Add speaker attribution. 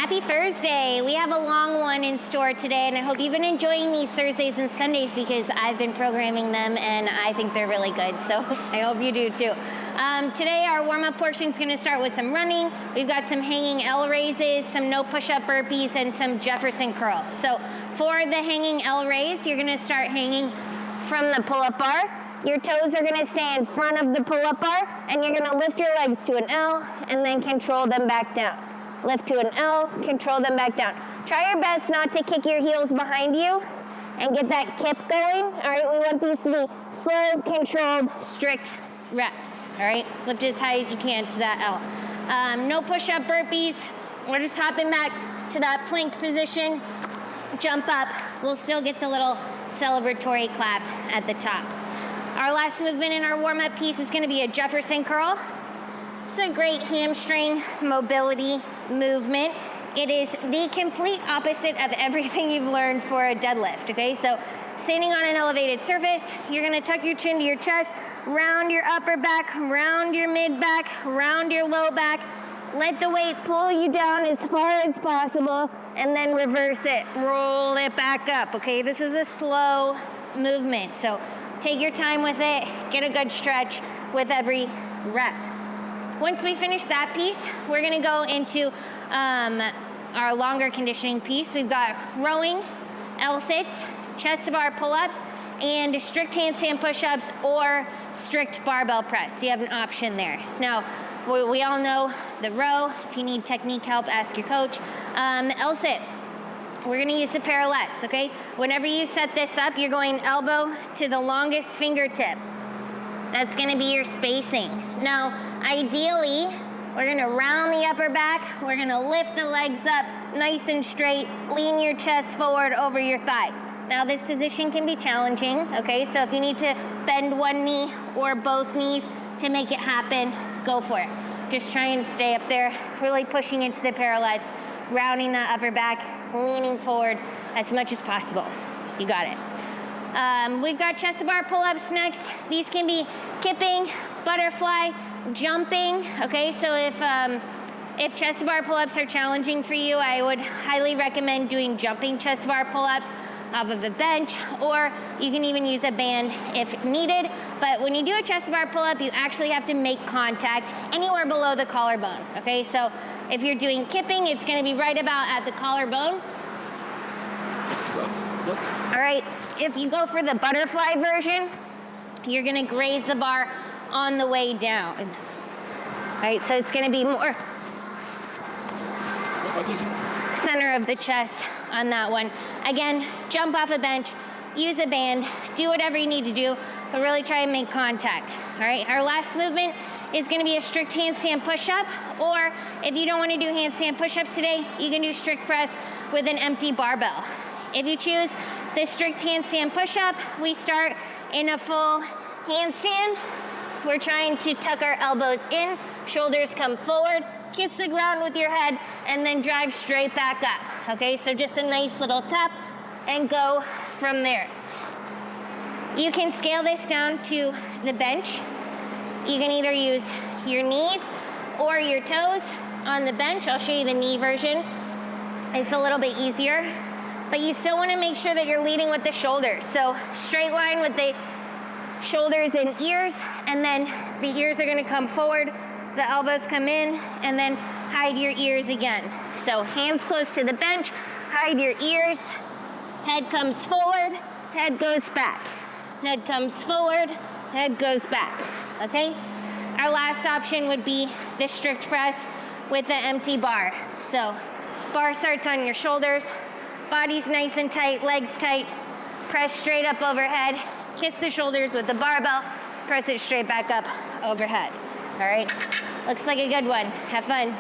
Speaker 1: Happy Thursday. We have a long one in store today, and I hope you've been enjoying these Thursdays and Sundays because I've been programming them and I think they're really good, so I hope you do too. Today our warm-up portion is going to start with some running. We've got some hanging L raises, some no push-up burpees, and some Jefferson curls. So for the hanging L raise, you're going to start hanging from the pull-up bar. Your toes are going to stay in front of the pull-up bar, and you're going to lift your legs to an L and then control them back down. Lift to an L, control them back down. Try your best not to kick your heels behind you and get that kip going. All right, we want these to be slow, controlled, strict reps. All right, lift as high as you can to that L. No push-up burpees. We're just hopping back to that plank position. Jump up. We'll still get the little celebratory clap at the top. Our last movement in our warm-up piece is going to be a Jefferson curl. It's a great hamstring mobility movement. It is the complete opposite of everything you've learned for a deadlift, okay? So standing on an elevated surface, you're gonna tuck your chin to your chest, round your upper back, round your mid back, round your low back. Let the weight pull you down as far as possible and then reverse it, roll it back up, okay? This is a slow movement, so take your time with it, get a good stretch with every rep. Once we finish that piece, we're gonna go into our longer conditioning piece. We've got rowing, L-sits, chest to bar pull-ups, and strict handstand push-ups or strict barbell press. So you have an option there. Now, we all know the row. If you need technique help, ask your coach. L-sit, we're gonna use the parallettes, okay? Whenever you set this up, you're going elbow to the longest fingertip. That's gonna be your spacing. Now, ideally, we're gonna round the upper back, we're gonna lift the legs up nice and straight, lean your chest forward over your thighs. Now this position can be challenging, okay? So if you need to bend one knee or both knees to make it happen, go for it. Just try and stay up there, really pushing into the parallettes, rounding that upper back, leaning forward as much as possible. You got it. We've got chest to bar pull-ups next. These can be kipping, butterfly, jumping, okay? So if chest to bar pull-ups are challenging for you, I would highly recommend doing jumping chest to bar pull-ups off of a bench, or you can even use a band if needed. But when you do a chest to bar pull-up, you actually have to make contact anywhere below the collarbone, okay? So if you're doing kipping, it's gonna be right about at the collarbone. All right, if you go for the butterfly version, you're gonna graze the bar on the way down. All right, so it's gonna be more center of the chest on that one. Again, jump off a bench, use a band, do whatever you need to do, but really try and make contact. All right, our last movement is gonna be a strict handstand push-up, or if you don't wanna do handstand push-ups today, you can do strict press with an empty barbell. If you choose the strict handstand push-up, we start in a full handstand. We're trying to tuck our elbows in, shoulders come forward, kiss the ground with your head, and then drive straight back up. Okay, so just a nice little tap and go from there. You can scale this down to the bench. You can either use your knees or your toes on the bench. I'll show you the knee version. It's a little bit easier, but you still want to make sure that you're leading with the shoulders. So straight line with the shoulders and ears, and then the ears are going to come forward, the elbows come in, and then hide your ears again. So hands close to the bench, hide your ears, head comes forward, head goes back. Head comes forward, head goes back, okay? Our last option would be the strict press with the empty bar. So bar starts on your shoulders, body's nice and tight, legs tight, press straight up overhead, kiss the shoulders with the barbell, press it straight back up overhead. All right, looks like a good one. Have fun.